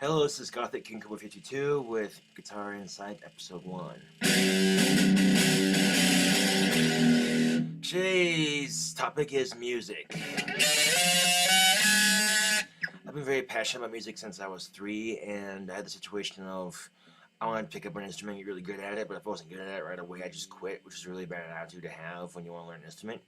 Hello, this is Gothic King Cobra 52 with Guitar Insite Episode 1. Today's topic is music. I've been very passionate about music since I was 3, and I had the situation of I wanted to pick up an instrument and get really good at it, but if I wasn't good at it right away, I just quit, which is a really bad attitude to have when you want to learn an instrument.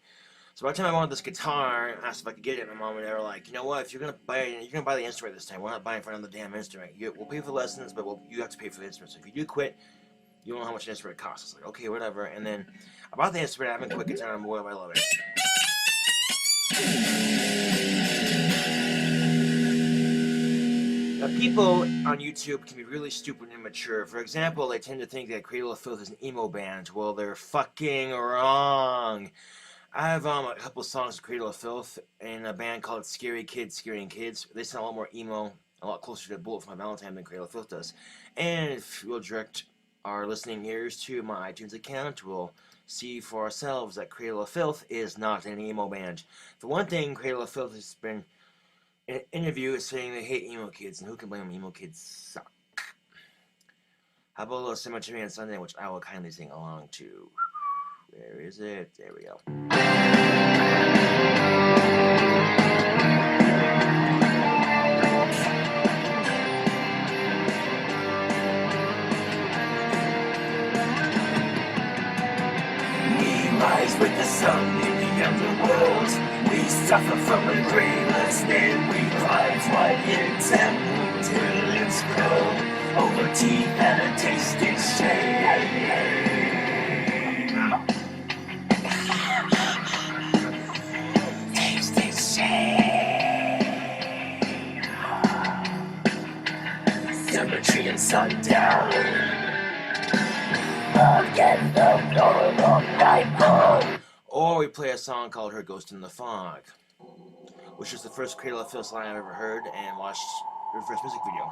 So by the time I wanted this guitar, I asked if I could get it. My mom and they were like, you know what? If you're gonna buy the instrument this time. We're not buying for another damn instrument. We'll pay for the lessons, but you have to pay for the instrument. So if you do quit, you don't know how much an instrument costs. It's like, okay, whatever. And then I bought the instrument. I haven't quit guitar and boy, I love it. Now, people on YouTube can be really stupid and immature. For example, they tend to think that Cradle of Filth is an emo band. Well, they're fucking wrong. I have a couple of songs of Cradle of Filth in a band called Scary Kids, Scaring Kids. They sound a lot more emo, a lot closer to Bullet for My Valentine than Cradle of Filth does. And if we'll direct our listening ears to my iTunes account, we'll see for ourselves that Cradle of Filth is not an emo band. The one thing Cradle of Filth has been in an interview is saying they hate emo kids, and who can blame them? Emo kids suck. How about a little Cemetery on Sunday, which I will kindly sing along to. Where is it? There we go. We rise with the sun in the underworld. We suffer from a graveless name. We climb while in temple till it's cold. Over teeth and a tasted shame. Cemetery and sundown. Again, the normal nightfall. Or we play a song called Her Ghost in the Fog, which is the first Cradle of Filth line I've ever heard and watched their first music video.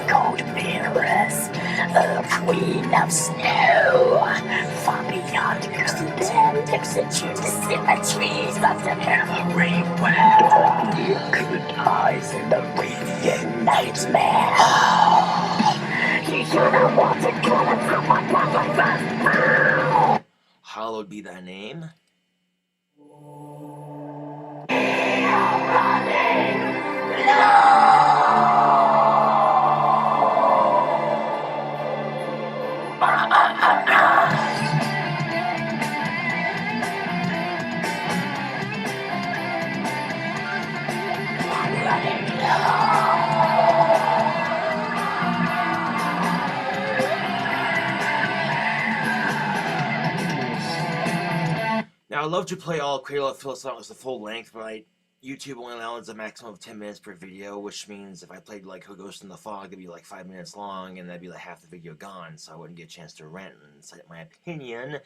Cold mirrors, the queen of snow, far beyond the execute the symmetries of the every world. You could eyes in the radiant nightmare. You don't want to kill it from my mother. Hallowed be thy name. Now, I love to play all Cradle of Filth songs the full length, but YouTube only allows a maximum of 10 minutes per video, which means if I played like Her Ghost in the Fog, it'd be like 5 minutes long, and that'd be like half the video gone, so I wouldn't get a chance to rant and cite my opinion.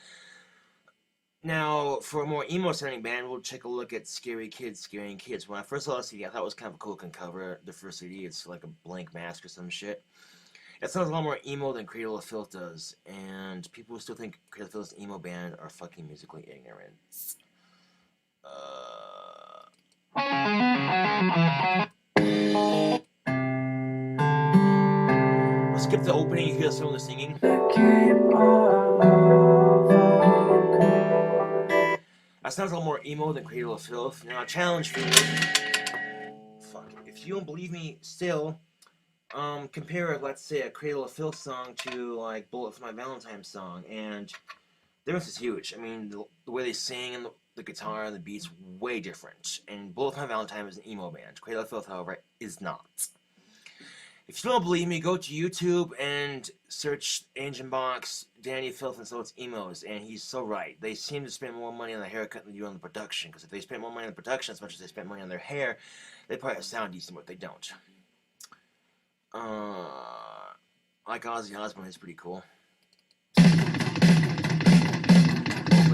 Now, for a more emo-sounding band, we'll take a look at Scary Kids, Scaring Kids. When I first saw the CD, I thought it was kind of a cool cover. The first CD, it's like a blank mask or some shit. It sounds a lot more emo than Cradle of Filth does, and people who still think Cradle of Filth is an emo band are fucking musically ignorant. Let's skip the opening, you hear someone singing. That sounds a little more emo than Cradle of Filth. Now, a challenge for you. Fuck. If you don't believe me still, compare, let's say, a Cradle of Filth song to, like, Bullet for My Valentine song, and the difference is huge. I mean, the way they sing and the guitar and the beats, way different. And Bullet for My Valentine is an emo band. Cradle of Filth, however, is not. If you don't believe me, go to YouTube and search Engine Box, Danny Filth, and so it's emos, and he's so right. They seem to spend more money on the haircut than they do on the production, because if they spent more money on the production as much as they spent money on their hair, they probably sound decent, but they don't. Like Ozzy Osbourne is pretty cool. Over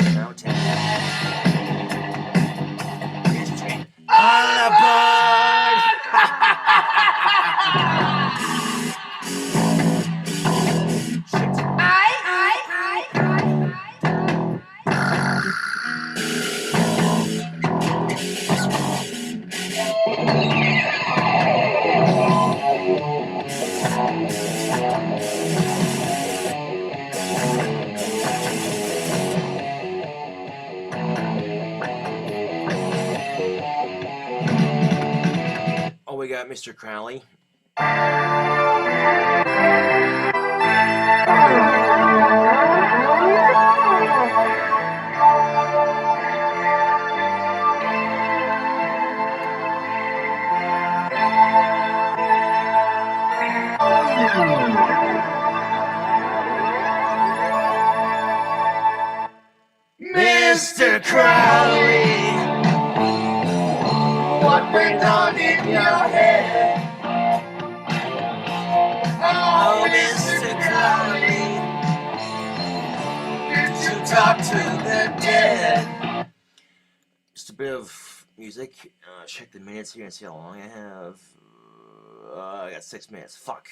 the mountain. On a board! got Mr. Crowley. Mr. Crowley, what went on in your head? Oh, Mr. Crowley, did you talk to the dead? Just a bit of music. Check the minutes here and see how long I have. I got 6 minutes. Fuck.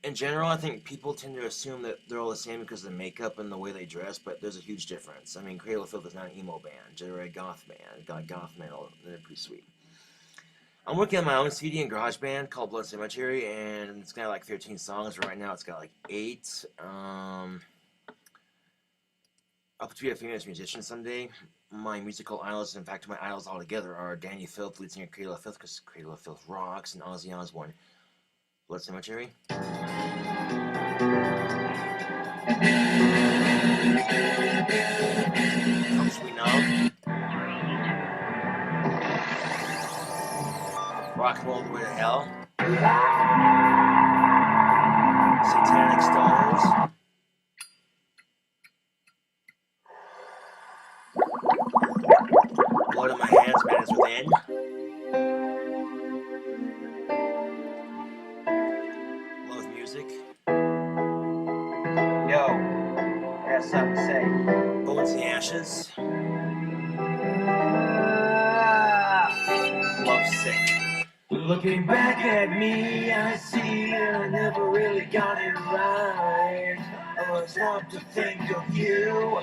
In general, I think people tend to assume that they're all the same because of the makeup and the way they dress, but there's a huge difference. I mean, Cradle of Filth is not an emo band. They're a goth band. Got goth metal. They're pretty sweet. I'm working on my own CD in GarageBand called Blood Cemetery, and it's got like 13 songs. Right now, it's got like 8. Up to be a famous musician someday. My musical idols, in fact, my idols altogether are Danny Filth, lead singer of Cradle of Filth, because Cradle of Filth rocks, and Ozzy Osbourne. Blood Cemetery. Come Sweet Now. Rock and Roll the Way to Hell. Satanic Stars. Blood in My Hands, Man Is Within. Love Music. Yo, I got something to say. Bones and Ashes. Love Sick. Looking back at me, I see I never really got it right. I stop to think of you.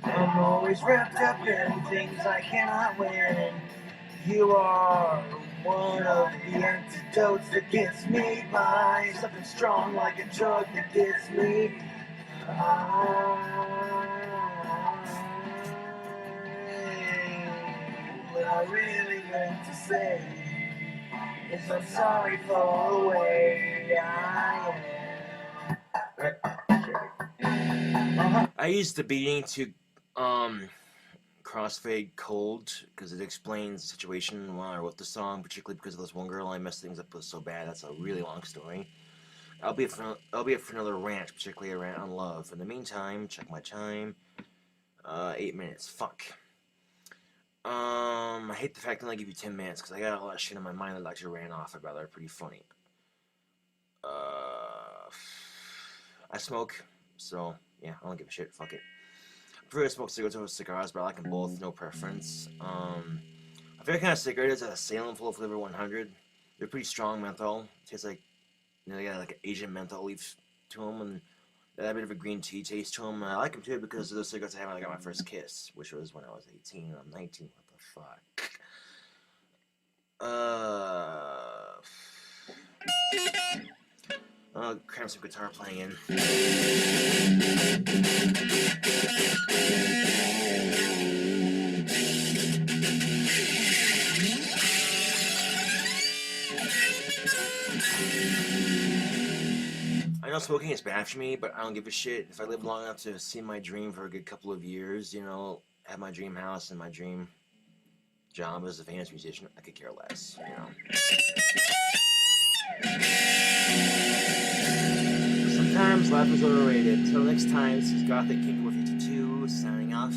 I'm always wrapped up in things I cannot win. You are one of the antidotes that gets me by. Something strong like a drug that gets me. What I really meant to say is I'm sorry for the way I am. I used the beating to crossfade cold because it explains the situation while I wrote the song, particularly because of this one girl I messed things up with so bad. That's a really long story. I'll be up for another rant, particularly a rant on love. In the meantime, check my time. 8 minutes. Fuck. I hate the fact that I only give you 10 minutes because I got a lot of shit in my mind that I actually ran off about that are pretty funny. I smoke, so yeah, I don't give a shit. Fuck it. I prefer to smoke cigarettes over cigars, but I like them both, no preference. My favorite kind of cigarette is a Salem Full Flavor 100. They're pretty strong menthol. Tastes like, you know, they got like an Asian menthol leaf to them, and they have a bit of a green tea taste to them. And I like them too because of those cigarettes I had when I got my first kiss, which was when I was 18 and I'm 19. What the fuck? I'll cram some guitar playing in. I know smoking is bad for me, but I don't give a shit. If I live long enough to see my dream for a good couple of years, you know, have my dream house and my dream job as a famous musician, I could care less, you know. Sometimes life is overrated. Till next time, this is Gothic King 452 signing off.